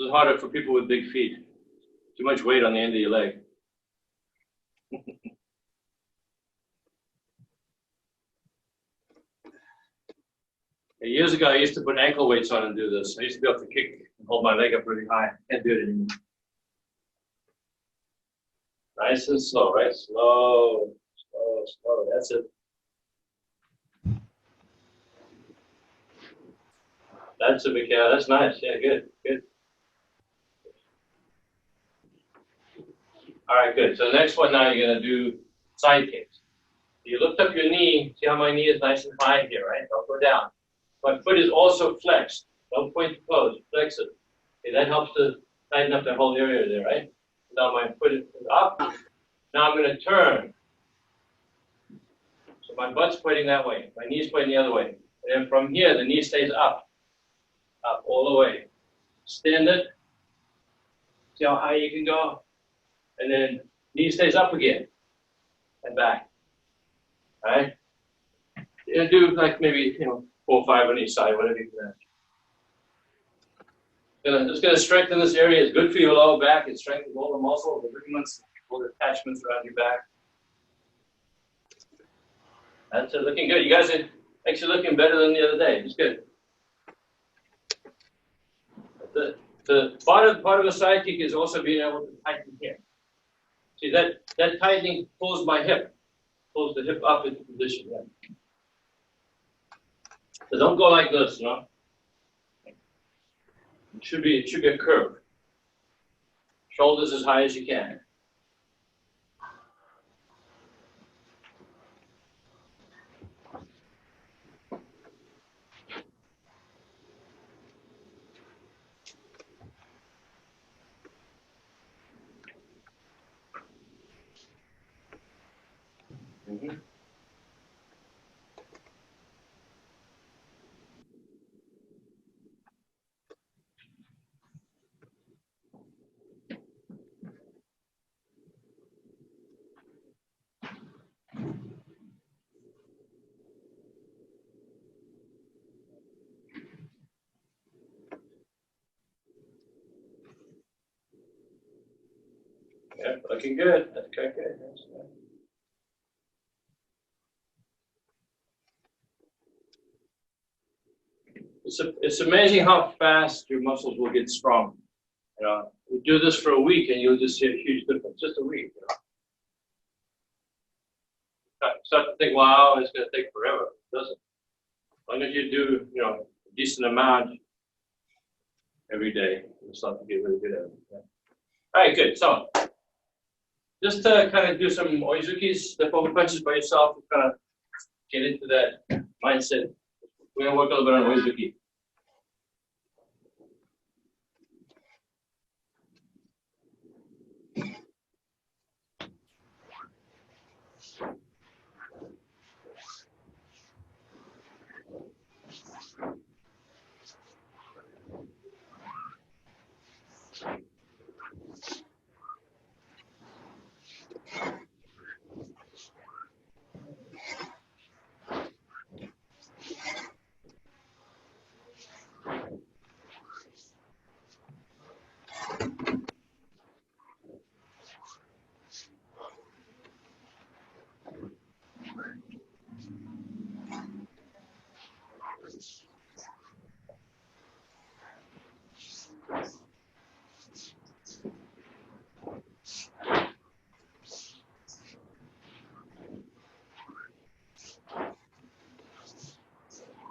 This is harder for people with big feet. Too much weight on the end of your leg. Years ago, I used to put ankle weights on and do this. I used to be able to kick and hold my leg up really high. Can't do it anymore. Nice and slow, right? Slow, slow, slow. That's it. That's a big, yeah, that's nice. Yeah, good, good. All right, good. So the next one now, you're going to do side kicks. You lift up your knee. See how my knee is nice and high here, right? Don't go down. My foot is also flexed. Don't point to toes. Flex it. Okay, that helps to tighten up that whole area there, right? Now my foot is up. Now I'm going to turn. So my butt's pointing that way. My knee's pointing the other way. And then from here, the knee stays up. Up all the way. Stand it. See how high you can go? And then knee stays up again. And back. All right? And do like maybe, 4 or 5 on each side, whatever you can. Just going to strengthen this area. It's good for your lower back. It strengthens all the muscles, the ligaments, all the attachments around your back. That's looking good. You guys are actually looking better than the other day. It's good. The part of a side kick is also being able to tighten here. See, that tightening pulls my hip, pulls the hip up into position. Yeah. So don't go like this, It should be a curve. Shoulders as high as you can. Mm-hmm. Yeah, looking good. Okay, good. It's amazing how fast your muscles will get strong. You do this for a week and you'll just see a huge difference. Just a week. Start to think, wow, it's going to take forever. It doesn't. As long as you do, a decent amount every day, you'll start to get really good at it. Yeah. All right, good. So, just to kind of do some oizukis, step over punches by yourself, and kind of get into that mindset. We're going to work a little bit on oizuki.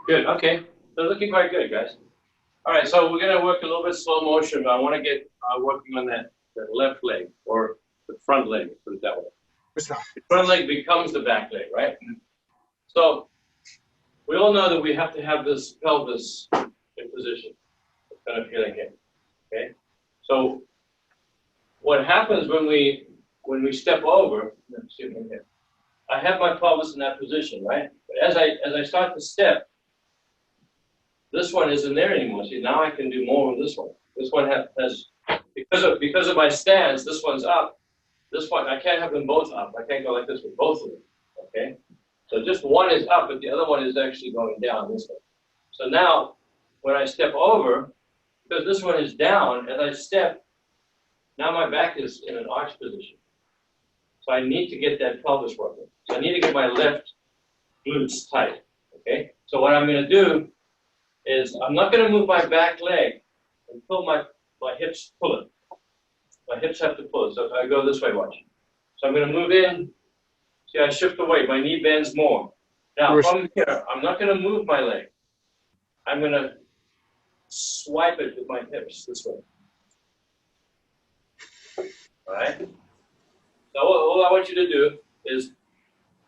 Good, okay. They're looking quite good, guys. All right, so we're going to work a little bit slow motion, but I want to get working on that left leg, or the front leg, put it that way. The front leg becomes the back leg, right? So we all know that we have to have this pelvis in position. It's kind of feeling here, okay? So what happens when we step over, let's see here. I have my pelvis in that position, right? But as I start to step, this one isn't there anymore. See, now I can do more with this one. This one has because of my stance, this one's up. This one, I can't have them both up. I can't go like this with both of them, okay? So just one is up, but the other one is actually going down this way. So now, when I step over, because this one is down, as I step, now my back is in an arch position. So I need to get that pelvis working. So I need to get my left glutes tight, okay? So what I'm gonna do is I'm not gonna move my back leg until my hips pull it. My hips have to pull it. So if I go this way, watch. So I'm gonna move in. See, I shift away. My knee bends more. Now from here, I'm not gonna move my leg. I'm gonna swipe it with my hips this way. All right? So all I want you to do is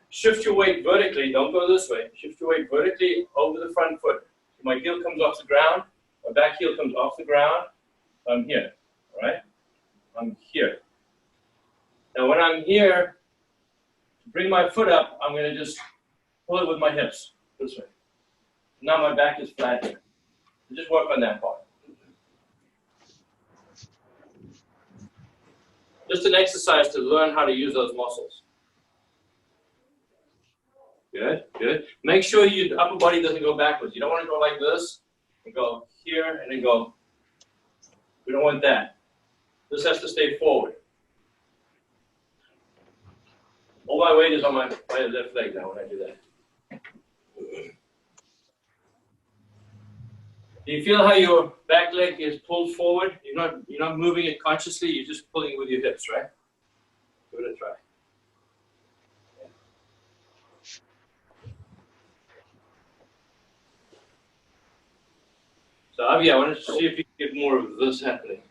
shift your weight vertically. Don't go this way. Shift your weight vertically over the front foot. So my heel comes off the ground. My back heel comes off the ground. I'm here. All right? I'm here. Now when I'm here, to bring my foot up, I'm going to just pull it with my hips this way. Now my back is flat here. So just work on that part. Just an exercise to learn how to use those muscles. Good, good. Make sure your upper body doesn't go backwards. You don't want to go like this and go here and then go. We don't want that. This has to stay forward. All my weight is on my left leg now when I do that. Do you feel how your back leg is pulled forward? You're not moving it consciously, you're just pulling it with your hips, right? Give it a try. So Avi, I wanted to see if you can get more of this happening.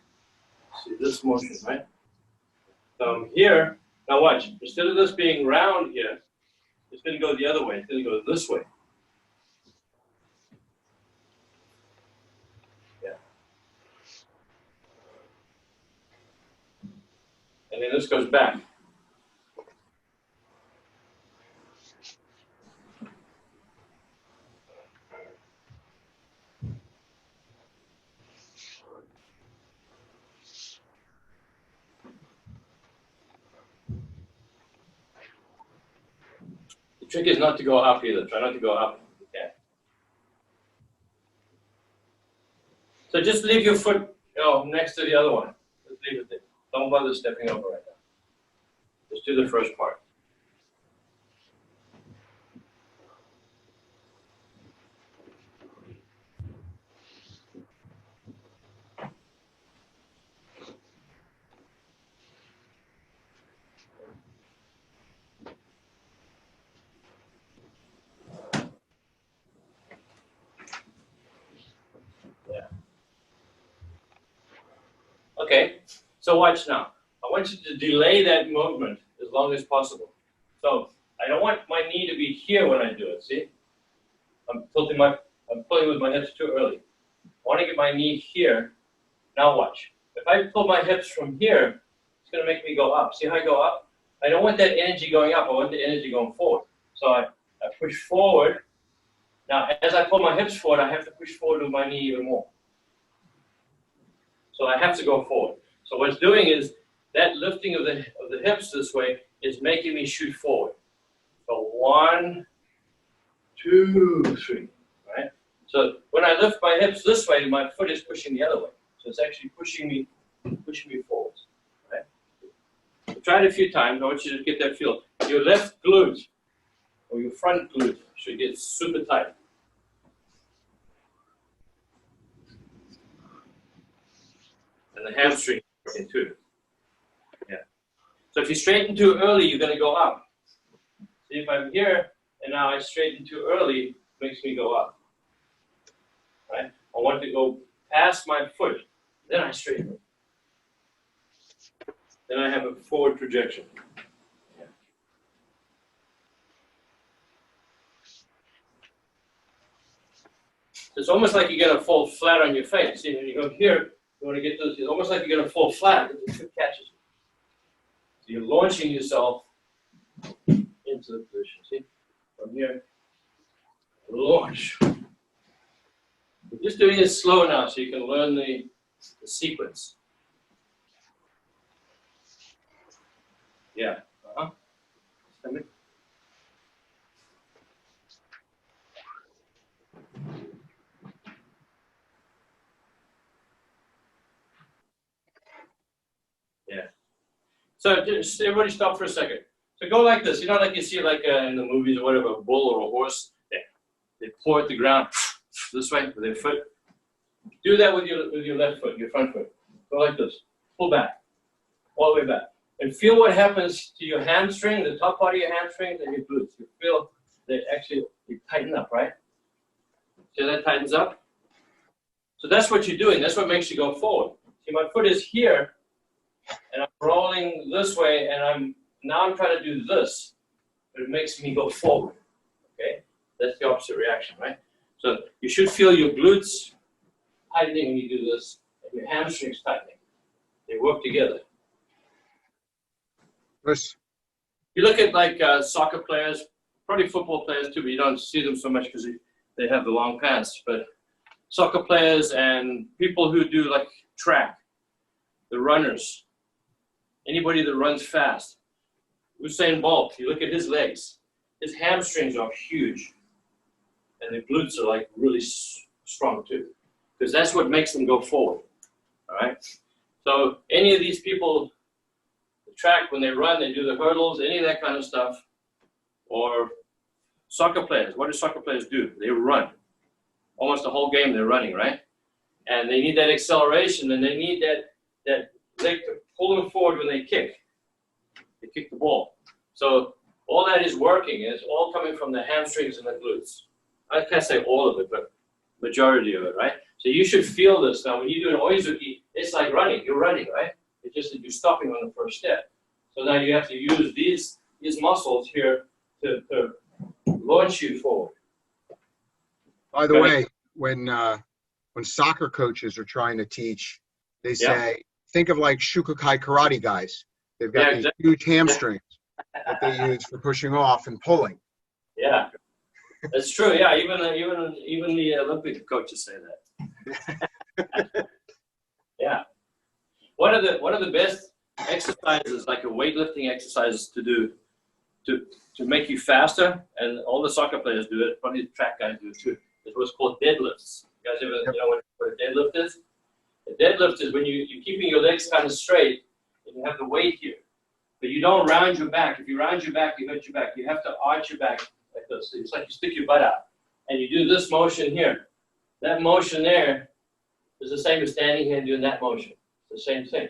See this motion, right? So here, now watch. Instead of this being round here, it's going to go the other way. It's going to go this way. Yeah. And then this goes back. The trick is not to go up either. Try not to go up if you can. So just leave your foot, next to the other one. Just leave it there. Don't bother stepping over right now. Just do the first part. Yeah. Okay, so watch now. I want you to delay that movement as long as possible. So I don't want my knee to be here when I do it, see? I'm pulling with my hips too early. I want to get my knee here. Now watch. If I pull my hips from here, it's going to make me go up. See how I go up? I don't want that energy going up. I want the energy going forward. So I push forward. Now, as I pull my hips forward, I have to push forward with my knee even more. So I have to go forward. So what it's doing is that lifting of the hips this way is making me shoot forward. So 1, 2, 3, right? So when I lift my hips this way, my foot is pushing the other way. So it's actually pushing me forward, right? So try it a few times. I want you to get that feel. Your left glute or your front glute should get super tight. And the hamstring working too. Yeah. So if you straighten too early, you're going to go up. See, if I'm here and now I straighten too early, it makes me go up. Right? I want to go past my foot, then I straighten it. Then I have a forward projection. Yeah. So it's almost like you're going to fall flat on your face. See, when you go here, you want to get this, it's almost like you're going to fall flat, but the foot catches you. So you're launching yourself into the position. See? From here, launch. We're just doing it slow now so you can learn the sequence. Yeah. Uh-huh. Stomach. So just everybody stop for a second. So go like this. You know, like you see like in the movies or whatever, a bull or a horse. They paw at the ground this way with their foot. Do that with your left foot, your front foot. Go like this. Pull back, all the way back. And feel what happens to your hamstring, the top part of your hamstrings and your glutes. You feel they actually tighten up, right? See that tightens up? So that's what you're doing. That's what makes you go forward. See, my foot is here, and I'm rolling this way, and now I'm trying to do this, but it makes me go forward. Okay? That's the opposite reaction, right? So you should feel your glutes tightening when you do this, and your hamstrings tightening. They work together. Yes. You look at like soccer players, probably football players too, but you don't see them so much because they have the long pants. But soccer players and people who do like track, the runners, anybody that runs fast. Usain Bolt, you look at his legs, his hamstrings are huge. And the glutes are like really strong too. Because that's what makes them go forward, all right? So any of these people, the track, when they run, they do the hurdles, any of that kind of stuff, or soccer players, what do soccer players do? They run. Almost the whole game they're running, right? And they need that acceleration, and they need that leg to pull them forward when they kick. They kick the ball. So all that is working, and it's all coming from the hamstrings and the glutes. I can't say all of it, but majority of it, right? So you should feel this now. When you do an oizuki, it's like running. You're running, right? It's just that you're stopping on the first step. So now you have to use these muscles here to launch you forward. By the way, when soccer coaches are trying to teach, they say, think of like Shukokai karate guys. They've got these huge hamstrings that they use for pushing off and pulling. Yeah, that's true. Yeah, even the Olympic coaches say that. Yeah, one of the best exercises, like a weightlifting exercises to do to make you faster, and all the soccer players do it. Probably the track guys do it too. It's what's called deadlifts. You guys ever know what a deadlift is? A deadlift is when you're keeping your legs kind of straight and you have the weight here. But you don't round your back. If you round your back, you hurt your back. You have to arch your back like this. It's like you stick your butt out. And you do this motion here. That motion there is the same as standing here and doing that motion. It's the same thing,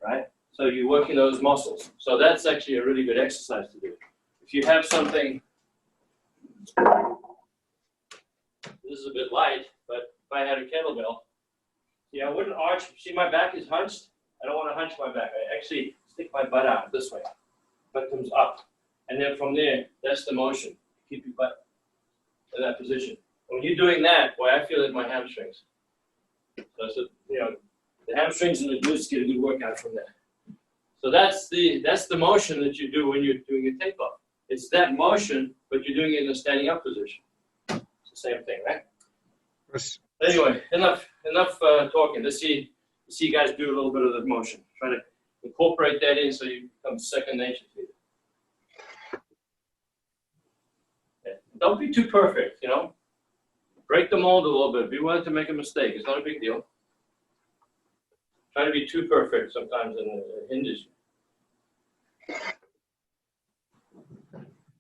right? So you're working those muscles. So that's actually a really good exercise to do. If you have something, this is a bit light, but if I had a kettlebell, I wouldn't arch. See, my back is hunched. I don't want to hunch my back. I actually stick my butt out this way. Butt comes up. And then from there, that's the motion. Keep your butt in that position. When you're doing that, boy, I feel it in my hamstrings. So, the hamstrings and the glutes get a good workout from that. So that's the motion that you do when you're doing a takeoff. It's that motion, but you're doing it in a standing up position. It's the same thing, right? Yes. Anyway, enough talking. Let's see you guys do a little bit of the motion. Try to incorporate that in so you become second nature to you. Yeah. Don't be too perfect, Break the mold a little bit. Be willing to make a mistake. It's not a big deal. Try to be too perfect sometimes and it hinders you.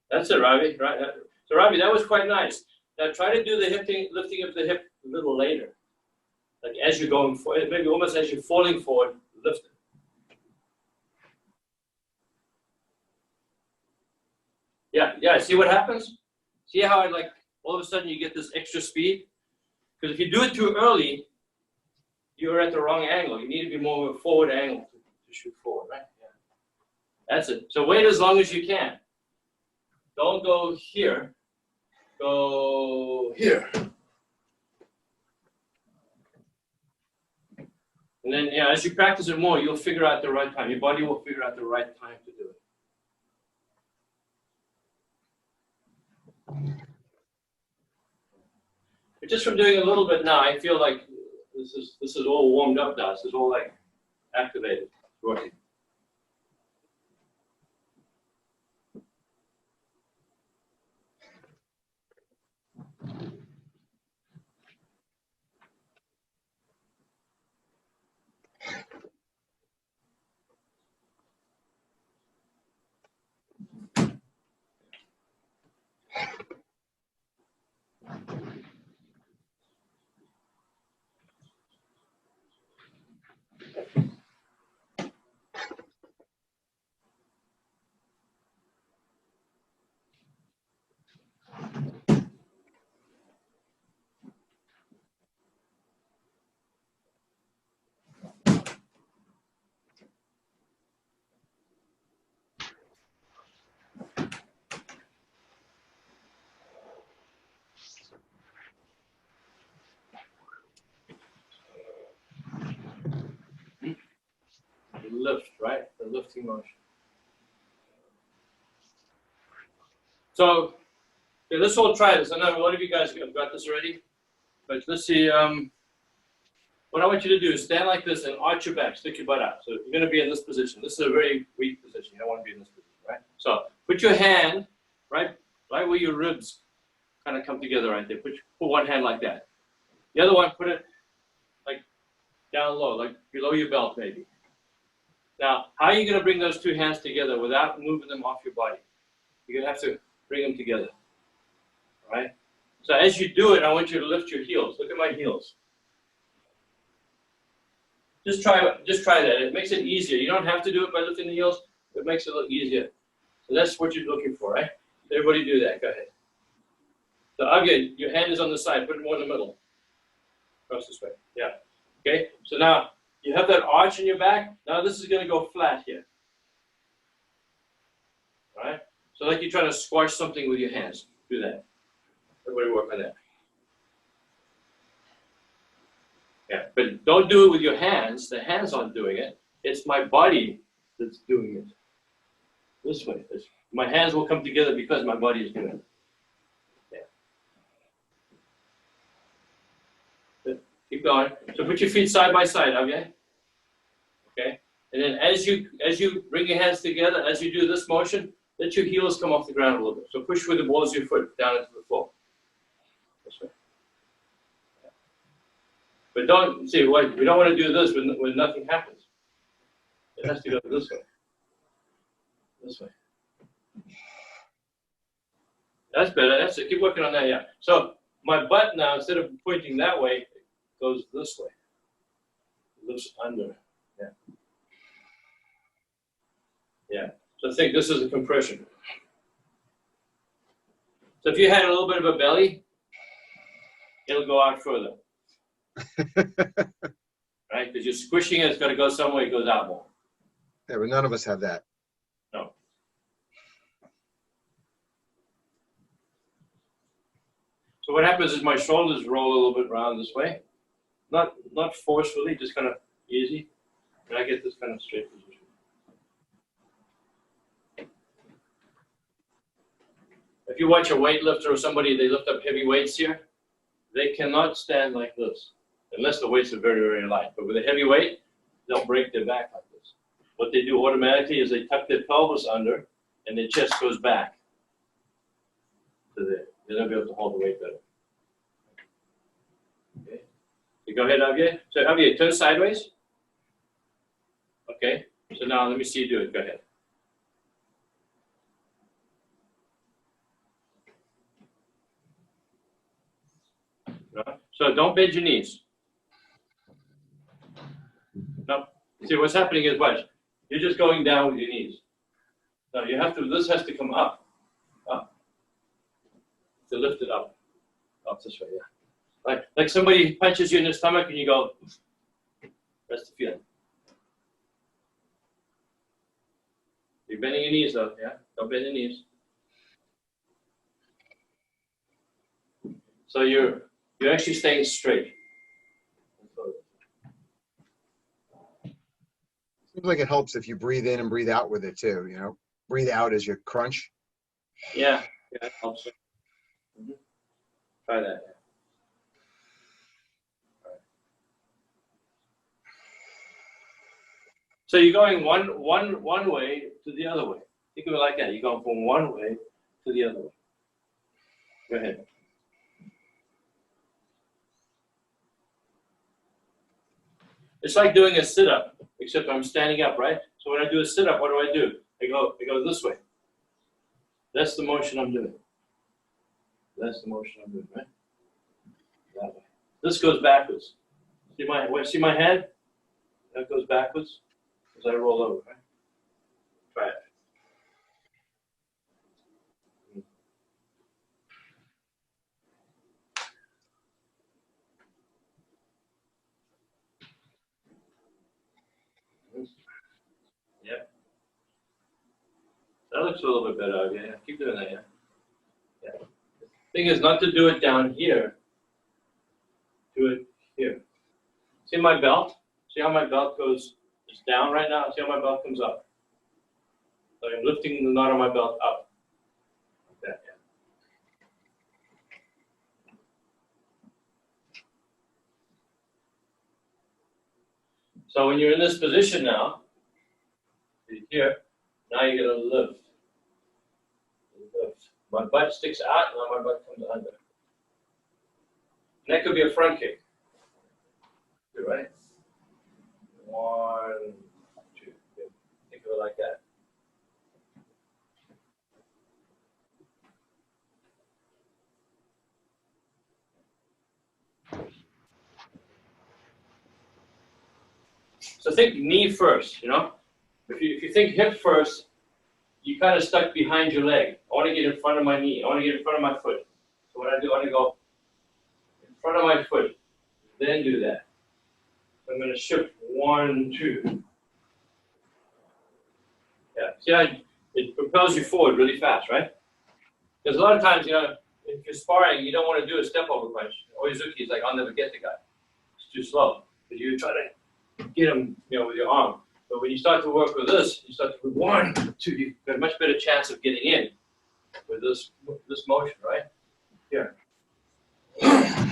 That's it, Ravi. Right. So, Ravi, that was quite nice. Now, try to do the lifting of the hip a little later. Like as you're going forward, maybe almost as you're falling forward, lift it. Yeah, see what happens? See how all of a sudden you get this extra speed? Because if you do it too early, you're at the wrong angle. You need to be more of a forward angle to shoot forward, right? Yeah. That's it. So wait as long as you can. Don't go here. Go here. And then, as you practice it more, you'll figure out the right time. Your body will figure out the right time to do it. But just from doing a little bit now, I feel like this is all warmed up now. This is all like activated. Working. lift, right? The lifting motion. So, okay, let's all try this. I know a lot of you guys have got this already, but let's see. What I want you to do is stand like this and arch your back, stick your butt out. So you're going to be in this position. This is a very weak position. You don't want to be in this position, right? So put your hand right where your ribs kind of come together right there. Put one hand like that. The other one, put it like down low, like below your belt maybe. Now, how are you going to bring those two hands together without moving them off your body? You're going to have to bring them together, all right? So as you do it, I want you to lift your heels. Look at my heels. Just try that. It makes it easier. You don't have to do it by lifting the heels. It makes it look easier. So that's what you're looking for, right? Everybody do that. Go ahead. So again, your hand is on the side. Put it more in the middle. Across this way. Yeah. Okay. So now you have that arch in your back. Now this is going to go flat here. All right. So like you're trying to squash something with your hands. Do that. Everybody work on that. Yeah, but don't do it with your hands. The hands aren't doing it. It's my body that's doing it. This way. My hands will come together because my body is doing it. Yeah. Keep going. So put your feet side by side, okay? Okay. And then as you bring your hands together, as you do this motion, let your heels come off the ground a little bit. So push with the balls of your foot down into the floor. This way. But don't see what we don't want to do this when nothing happens. It has to go this way. This way. That's better. That's it. Keep working on that. Yeah. So my butt now, instead of pointing that way, it goes this way. It lifts under. Yeah. Yeah. So think this is a compression. So if you had a little bit of a belly, it'll go out further. Right? Because you're squishing it, it's got to go somewhere, it goes out more. Yeah, but none of us have that. No. So what happens is my shoulders roll a little bit around this way. Not forcefully, just kind of easy. And I get this kind of straight position. If you watch a weightlifter or somebody, they lift up heavy weights here, they cannot stand like this. Unless the weights are very, very light. But with a heavy weight, they'll break their back like this. What they do automatically is they tuck their pelvis under and their chest goes back to there. Then they'll be able to hold the weight better. Okay. So go ahead, Javier. So Javier, turn sideways. Okay. So now let me see you do it. Go ahead. So don't bend your knees. No. See, what's happening is what? You're just going down with your knees. No, you have to, this has to come up. Up. To lift it up. Up this way, yeah. Like somebody punches you in the stomach and you go, that's the feeling. You're bending your knees though, yeah? Don't bend your knees. So you're actually staying straight. Seems like it helps if you breathe in and breathe out with it too, you know? Breathe out as you crunch. Yeah, it helps. Mm-hmm. Try that. Right. So you're going one way to the other way. Think of it like that. You're going from one way to the other way. Go ahead. It's like doing a sit-up, except I'm standing up, right? So when I do a sit-up, what do? I go this way. That's the motion I'm doing. That's the motion I'm doing, right? That way. This goes backwards. See my head? That goes backwards as I roll over, right? Try it. Yep. That looks a little bit better, yeah. Keep doing that, yeah. Yeah. Thing is not to do it down here. Do it here. See my belt? See how my belt goes It's down right now. See how my belt comes up? So I'm lifting the knot on my belt up. Like that, yeah. So when you're in this position now, here, now you're going to lift. Lift. My butt sticks out, now my butt comes under. And that could be a front kick. Good, right? 1, 2. Think of it like that. So think knee first, you know? If you think hip first, you kind of stuck behind your leg. I want to get in front of my knee. I want to get in front of my foot. So what I do, I want to go in front of my foot, then do that. So I'm going to shift 1, 2. Yeah, see how it propels you forward really fast, right? Because a lot of times, you know, if you're sparring, you don't want to do a step over punch. Or Zuki is like, I'll never get the guy. It's too slow. But you try to get him, you know, with your arm. But when you start to work with this, you start to do 1, 2, you've got a much better chance of getting in with this motion, right? Here. Mm-hmm.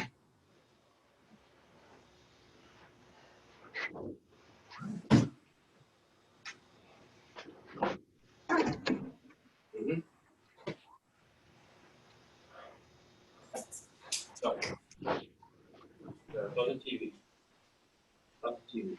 So, on the TV. On the TV.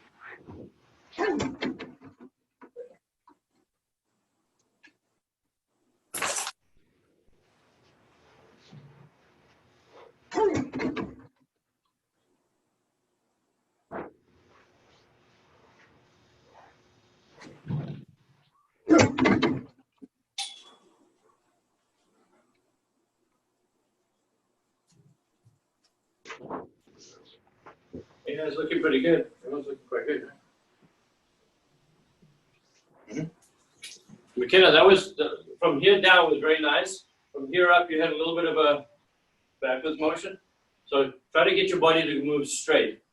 Yeah, it's looking pretty good. Everyone's looking quite good. Mm-hmm. McKenna, that was from here down was very nice. From here up, you had a little bit of a backwards motion. So try to get your body to move straight.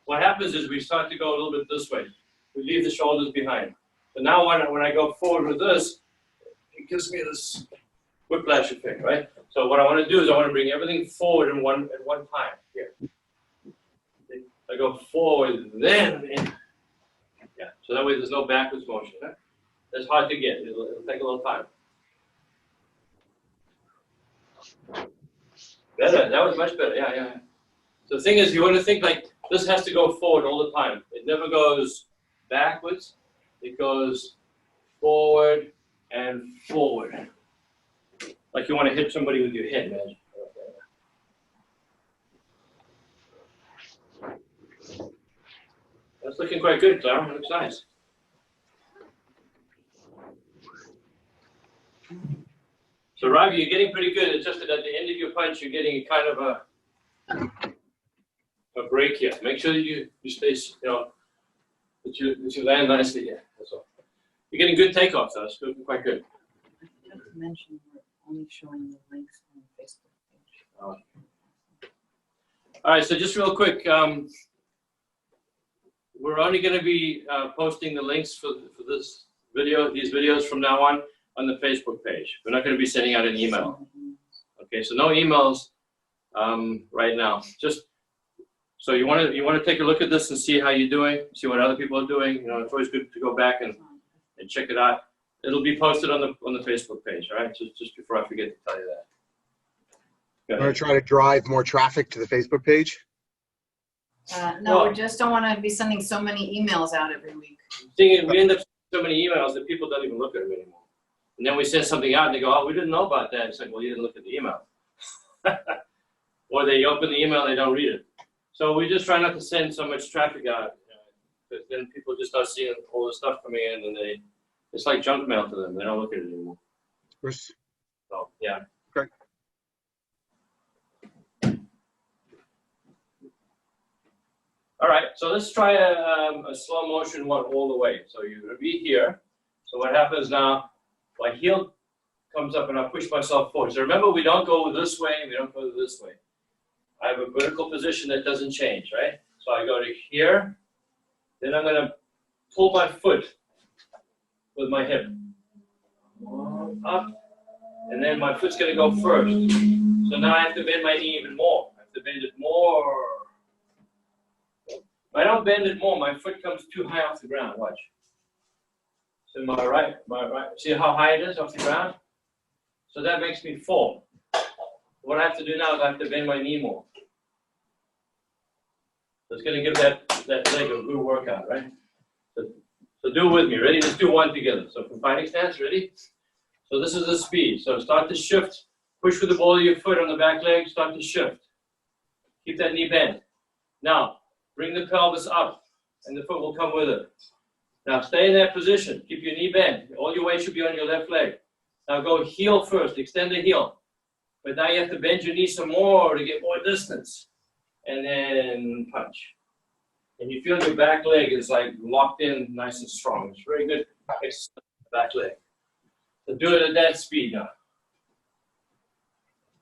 What happens is we start to go a little bit this way. We leave the shoulders behind. So now when I go forward with this, it gives me this whiplash effect, right? So what I want to do is I want to bring everything forward at one time. Here. I go forward, then in. Yeah, so that way there's no backwards motion. Huh? That's hard to get. It'll take a little time. Better. That was much better. Yeah. So the thing is, you want to think like this has to go forward all the time. It never goes backwards. It goes forward and forward. Like you want to hit somebody with your head, man. That's looking quite good, Clara. It looks nice. So, Ravi, you're getting pretty good. It's just that at the end of your punch, you're getting kind of a break here. Make sure that you stay, you know, that you land nicely here. That's all. You're getting good takeoffs, though. It's looking quite good. I forgot to mention we're only showing the links on the Facebook page. All right, so just real quick, we're only going to be posting the links for these videos from now on the Facebook page. We're not going to be sending out an email. Okay, so no emails right now. Just so you want to take a look at this and see how you're doing, see what other people are doing. You know, it's always good to go back and check it out. It'll be posted on the Facebook page. All right, just before I forget to tell you that. I'm going to try to drive more traffic to the Facebook page. No, we just don't want to be sending so many emails out every week. We end up sending so many emails that people don't even look at them anymore. And then we send something out and they go, oh, we didn't know about that. It's like, well, you didn't look at the email. Or they open the email and they don't read it. So we just try not to send so much traffic out, because then people just start seeing all the stuff coming in and it's like junk mail to them. They don't look at it anymore. So, yeah. Okay. All right, so let's try a slow motion one all the way. So you're going to be here. So what happens now, my heel comes up and I push myself forward. So remember, we don't go this way, we don't go this way. I have a vertical position that doesn't change, right? So I go to here, then I'm going to pull my foot with my hip. Up, and then my foot's going to go first. So now I have to bend my knee even more. I have to bend it more. If I don't bend it more, my foot comes too high off the ground. Watch. So my right. See how high it is off the ground? So that makes me fall. What I have to do now is I have to bend my knee more. So it's going to give that leg a good workout, right? So do it with me. Ready? Let's do one together. So from fighting stance, ready? So this is the speed. So start to shift. Push with the ball of your foot on the back leg. Start to shift. Keep that knee bent. Now, bring the pelvis up, and the foot will come with it. Now, stay in that position. Keep your knee bent. All your weight should be on your left leg. Now, go heel first. Extend the heel. But now you have to bend your knee some more to get more distance. And then punch. And you feel your back leg is like locked in nice and strong. It's very good exercise for the back leg. So do it at that speed now.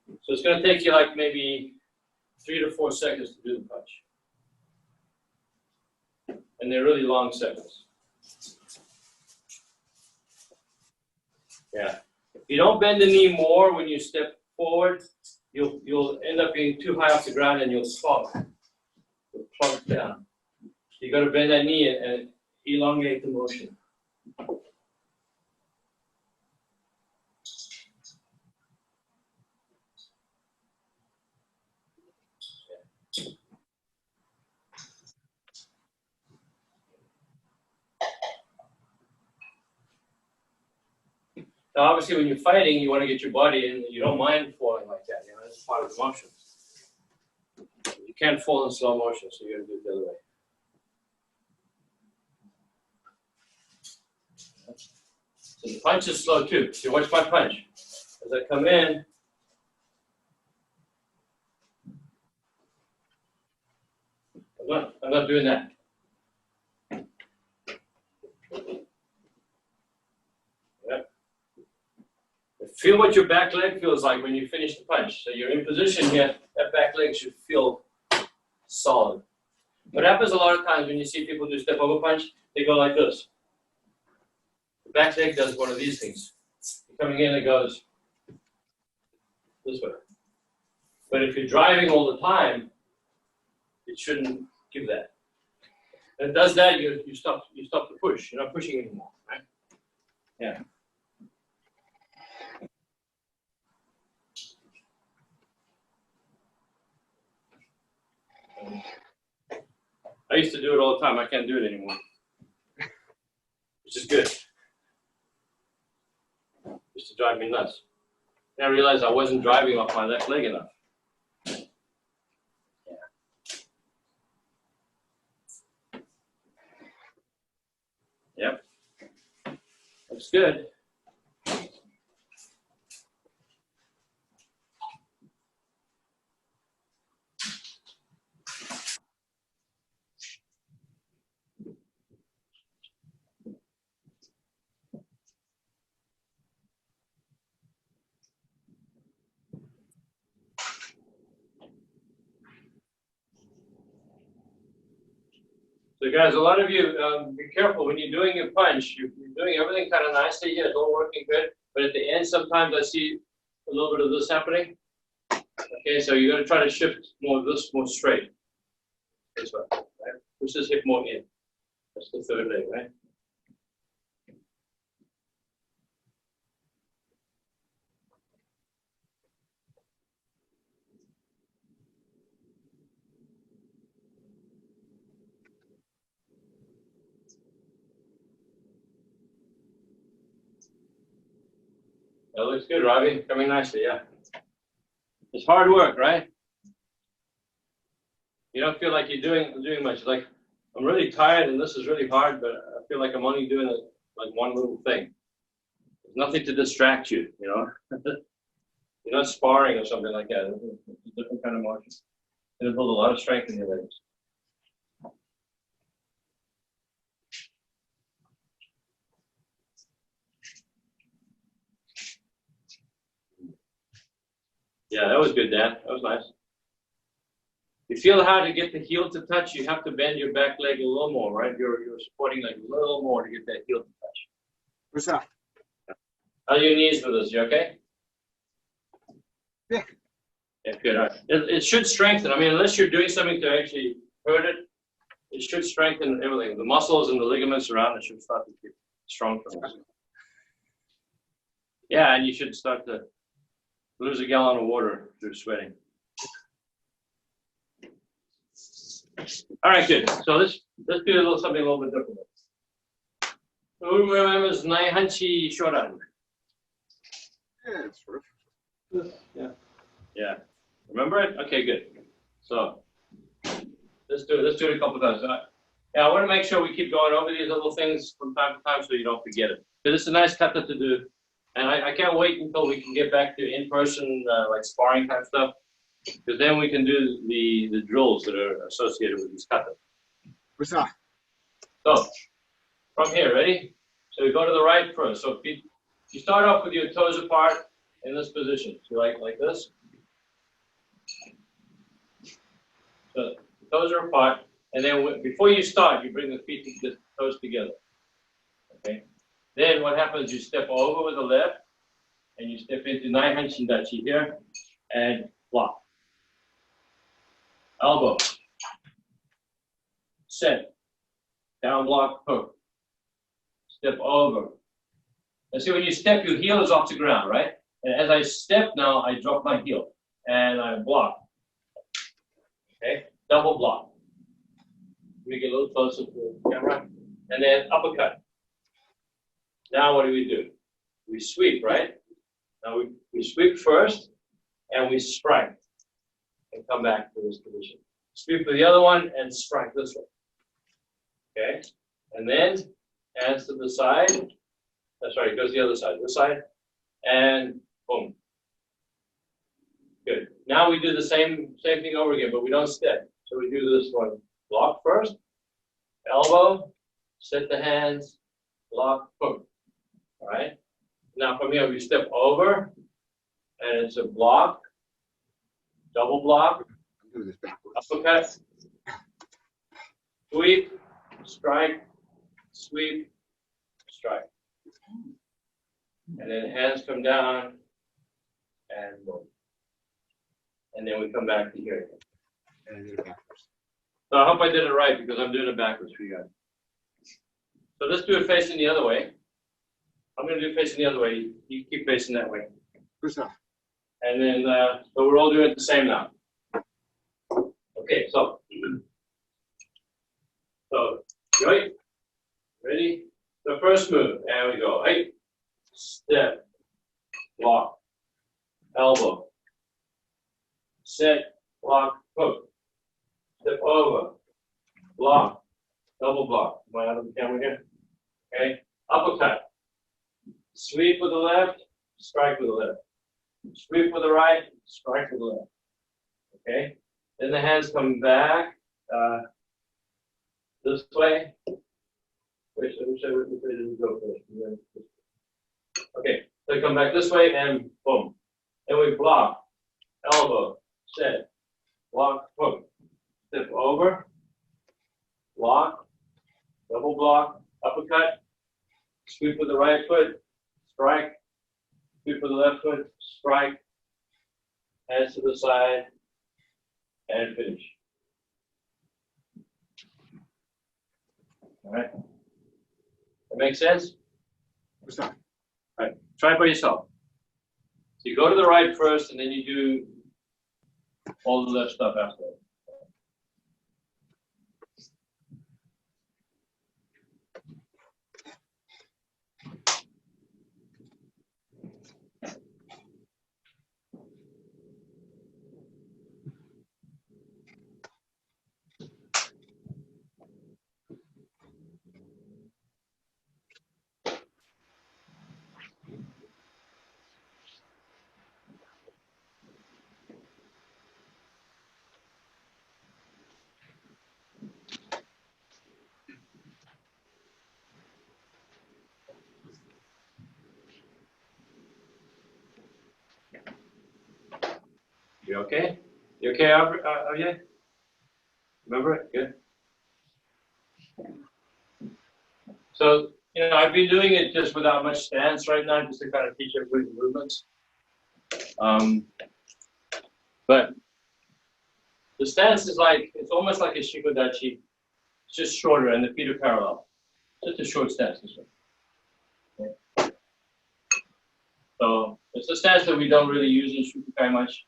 So it's going to take you like maybe 3 to 4 seconds to do the punch. And they're really long seconds. Yeah. If you don't bend the knee more when you step forward, you'll end up being too high off the ground and you'll slump. You'll plunk down. You got to bend that knee and elongate the motion. Now, obviously, when you're fighting, you want to get your body in. You don't mind falling like that. You know, that's part of the motion. You can't fall in slow motion, so you got to do it the other way. So the punch is slow too. So watch my punch. As I come in, I'm not doing that. Yep. Feel what your back leg feels like when you finish the punch. So you're in position here. That back leg should feel solid. What happens a lot of times when you see people do step over punch, they go like this. The back leg does one of these things. Coming in, it goes this way. But if you're driving all the time, it shouldn't give that. If it does that, you stop the push. You're not pushing anymore, right? Yeah. I used to do it all the time. I can't do it anymore. Which is good. Used to drive me nuts. Then I realized I wasn't driving off my left leg enough. Yeah. Yep. Looks good. So guys, a lot of you, be careful when you're doing your punch. You're doing everything kind of nicely here. It's all working good. But at the end, sometimes I see a little bit of this happening. Okay, so you're going to try to shift more of this more straight. This way, right? Push this hip more in. That's the third leg, right? That looks good, Robbie. Coming nicely, yeah. It's hard work, right? You don't feel like you're doing much. Like, I'm really tired and this is really hard, but I feel like I'm only doing like one little thing. There's nothing to distract you, you know? You're not sparring or something like that. It's a different kind of motion. It'll build a lot of strength in your legs. Yeah, that was good, Dan. That was nice. You feel how to get the heel to touch, you have to bend your back leg a little more, right? You're supporting like a little more to get that heel to touch. What's that? How are your knees for this? You okay? Yeah. Yeah, good. All right. It should strengthen. I mean, unless you're doing something to actually hurt it, it should strengthen everything. The muscles and the ligaments around it should start to get strong for us. Yeah, and you should start to lose a gallon of water through sweating. All right, good. So let's do something a little bit different. Who remembers Naihanchi Shodan? Yeah, it's sort of. Yeah. Remember it? Okay, good. So let's do it a couple times. Yeah, I want to make sure we keep going over these little things from time to time so you don't forget it. Because it's a nice kata to do. And I can't wait until we can get back to in-person, like sparring type stuff. Because then we can do the drills that are associated with this kata. What's that? So, from here, ready? So we go to the right first. So if you start off with your toes apart in this position. So like this. So the toes are apart. And then before you start, you bring the feet, the toes together. Okay? Then what happens, you step over with the left. And you step into Naihanchi Dachi here. And block. Elbow. Set. Down block, hook. Step over. And see, when you step, your heel is off the ground, right? And as I step now, I drop my heel. And I block. Okay? Double block. Let me get a little closer to the camera. And then uppercut. Now what do? We sweep, right? Now we sweep first, and we strike. And come back to this position. Sweep for the other one, and strike this one. Okay? And then, hands to the side. Sorry, it goes the other side. This side. And boom. Good. Now we do the same thing over again, but we don't step. So we do this one. Block first. Elbow. Set the hands. Block. Hook. All right? Now from here, we step over. And it's a block. Double block. I'm doing this backwards. Uppercut. Sweep. Strike. Sweep. Strike. And then hands come down. And boom. And then we come back to here. And I did it backwards. So I hope I did it right because I'm doing it backwards for you guys. So let's do it facing the other way. I'm going to do it facing the other way. You keep facing that way. What's that? And then, so we're all doing it the same now. Okay, so right, ready? The first move, and we go, hey, step, block, elbow, set, block, hook, step over, block, double block. Am I out of the camera here? Okay, uppercut, sweep with the left, strike with the left. Sweep with the right, strike with the left. Okay? Then the hands come back this way. Which way did we go first? Okay, so come back this way and boom. Then we block, elbow, set, block, hook, step over, block, double block, uppercut, sweep with the right foot, strike, sweep with the left foot, strike, hands to the side, and finish. All right. That makes sense? What's that? All right. Try it by yourself. So you go to the right first, and then you do all the left stuff after. You okay? You okay, Javier? Remember it? Good. So, I've been doing it just without much stance right now, just to kind of teach everybody the movements. But the stance is it's almost like a shikodachi. It's just shorter and the feet are parallel. Just a short stance this way. Okay. So it's a stance that we don't really use in Shukokai much.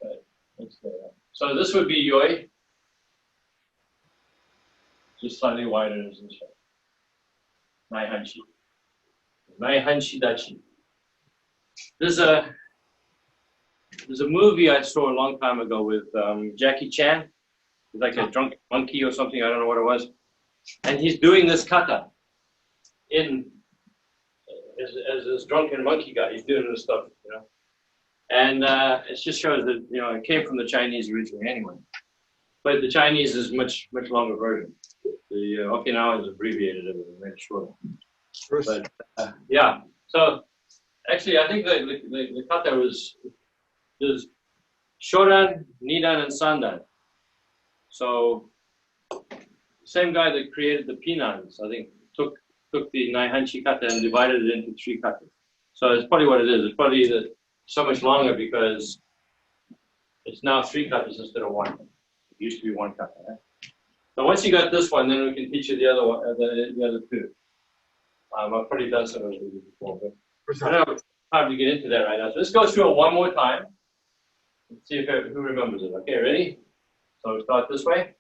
But it's there. So this would be yoi. Just slightly wider as this way. Nai hanshi. Nai hanshi dachi. There's a movie I saw a long time ago with Jackie Chan. He's like a drunk monkey or something, I don't know what it was. And he's doing this kata as this drunken monkey guy. He's doing this stuff, And it just shows that, it came from the Chinese originally anyway. But the Chinese is much longer version. The Okinawa is abbreviated and made it shorter. But yeah, so actually I think the kata there's Shodan, Nidan, and Sandan. So the same guy that created the Pinans, I think, took the Naihanshi kata and divided it into 3 katas. So it's probably what it is. It's probably so much longer because it's now 3 katas instead of 1. It used to be 1 kata. Right? So once you got this one, then we can teach you the other one, the other 2. I've probably done some of those before, but I don't have time to get into that right now. So let's go through it one more time and see who remembers it. Okay, ready? So we start this way.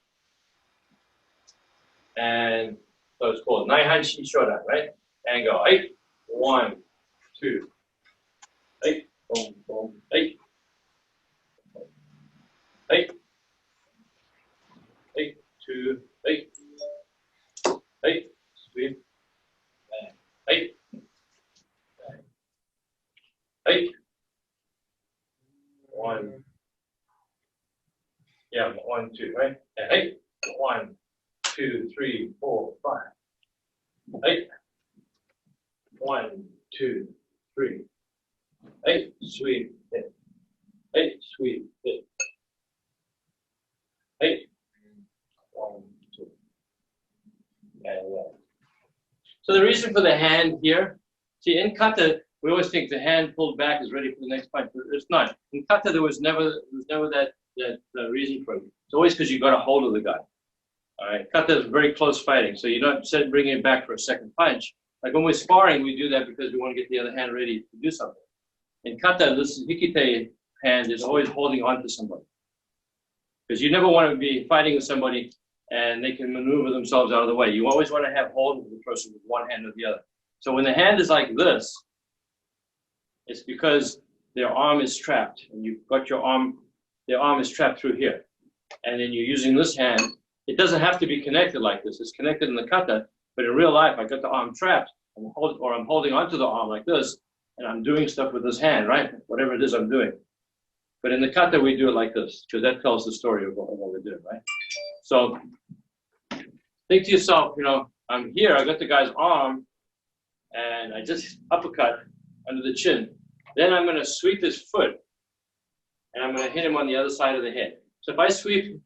And so it's called Naihanshi Shodan, right? And go 8, 1, 2, 8, boom, boom, 8, 8, 8, 2, 8, 8, sweep, 8, 8, 1, yeah, 1, 2, right? And 8, 1, 2, 3, 4, 5, 8, 1, 2, 3, 8, sweep, 8, sweep, 8, 1, 2, and 1. So the reason for the hand here, see in kata, we always think the hand pulled back is ready for the next punch, but it's not. In kata, there was never that reason for it. It's always because you got a hold of the guy. All right, kata is very close fighting, so you're not bringing it back for a second punch. Like when we're sparring, we do that because we want to get the other hand ready to do something. In kata, this hikite hand is always holding on to somebody. Because you never want to be fighting with somebody and they can maneuver themselves out of the way. You always want to have hold of the person with one hand or the other. So when the hand is like this, it's because their arm is trapped. And you've got their arm is trapped through here. And then you're using this hand. It doesn't have to be connected like this. It's connected in the kata, but in real life, I got the arm trapped, I'm holding onto the arm like this, and I'm doing stuff with this hand, right? Whatever it is I'm doing. But in the kata, we do it like this, because that tells the story of what we're doing, right? So think to yourself, I'm here, I got the guy's arm, and I just uppercut under the chin. Then I'm going to sweep his foot, and I'm going to hit him on the other side of the head. So if I sweep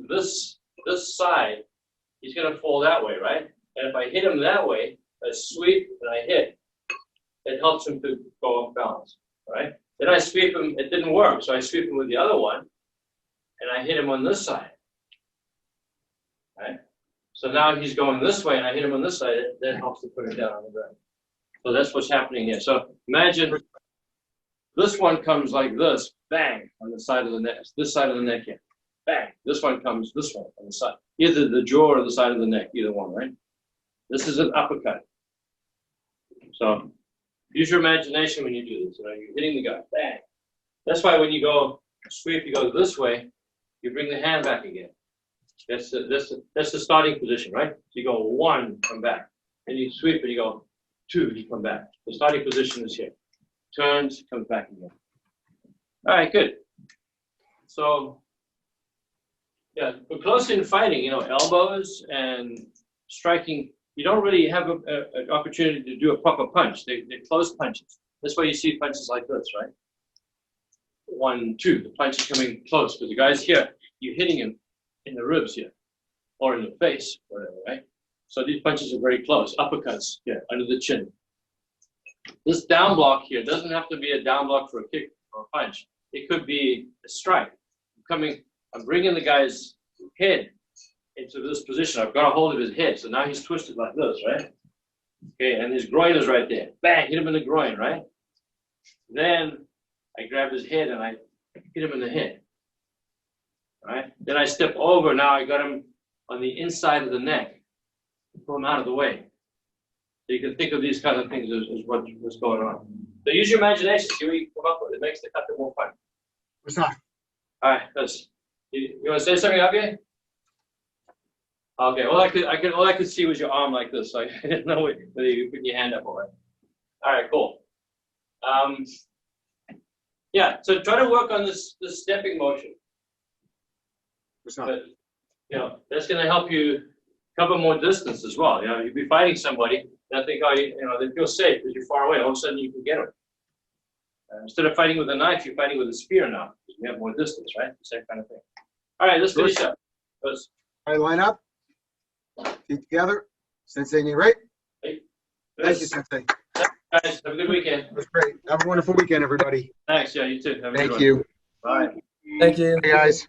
this side, he's going to fall that way, right? And if I hit him that way, I sweep and I hit, it helps him to go off balance, right? Then I sweep him, it didn't work, so I sweep him with the other one, and I hit him on this side, right? So now he's going this way, and I hit him on this side, that helps to put him down on the ground. So that's what's happening here. So imagine this one comes like this, bang, on the side of the neck, this side of the neck here. Bang, this one comes this one on the side. Either the jaw or the side of the neck, either one, right? This is an uppercut. So use your imagination when you do this. You're hitting the guy, bang. That's why when you go sweep, you go this way, you bring the hand back again. That's the starting position, right? So you go 1, come back. And you sweep and you go 2, you come back. The starting position is here. Turns, comes back again. All right, good. So yeah, but close in fighting, elbows and striking, you don't really have an opportunity to do a proper punch. They're close punches. That's why you see punches like this, right? 1, 2, the punch is coming close, because the guy's here, you're hitting him, in the ribs here, or in the face, whatever, right? So these punches are very close. Uppercuts, yeah, under the chin. This down block here doesn't have to be a down block for a kick or a punch. It could be a strike. I'm bringing the guy's head into this position. I've got a hold of his head, so now he's twisted like this, right? Okay, and his groin is right there. Bang, hit him in the groin, right? Then I grab his head and I hit him in the head, right? Then I step over. Now I got him on the inside of the neck. Pull him out of the way. So you can think of these kind of things as what's going on. So use your imagination. See what you come up with. It makes the cut more fun. What's that? All right, you want to say something, Javier? Okay. All I could see was your arm like this. So I didn't know whether you put your hand up or what. All right, cool. Yeah. So try to work on this stepping motion. What's that? But, you know, that's going to help you cover more distance as well. You know, you'll be fighting somebody, and I think, oh, you know, they feel safe because you're far away. All of a sudden, you can get them. Instead of fighting with a knife, you're fighting with a spear now because you have more distance, right? Same kind of thing. All right, let's finish up. All right, line up. Feet together. Sensei knee right. Hey. Thank you, Sensei. Guys, have a good weekend. That was great. Have a wonderful weekend, everybody. Thanks. Yeah, you too. Have a good Thank one. you. Bye. Thank you. Hey, guys.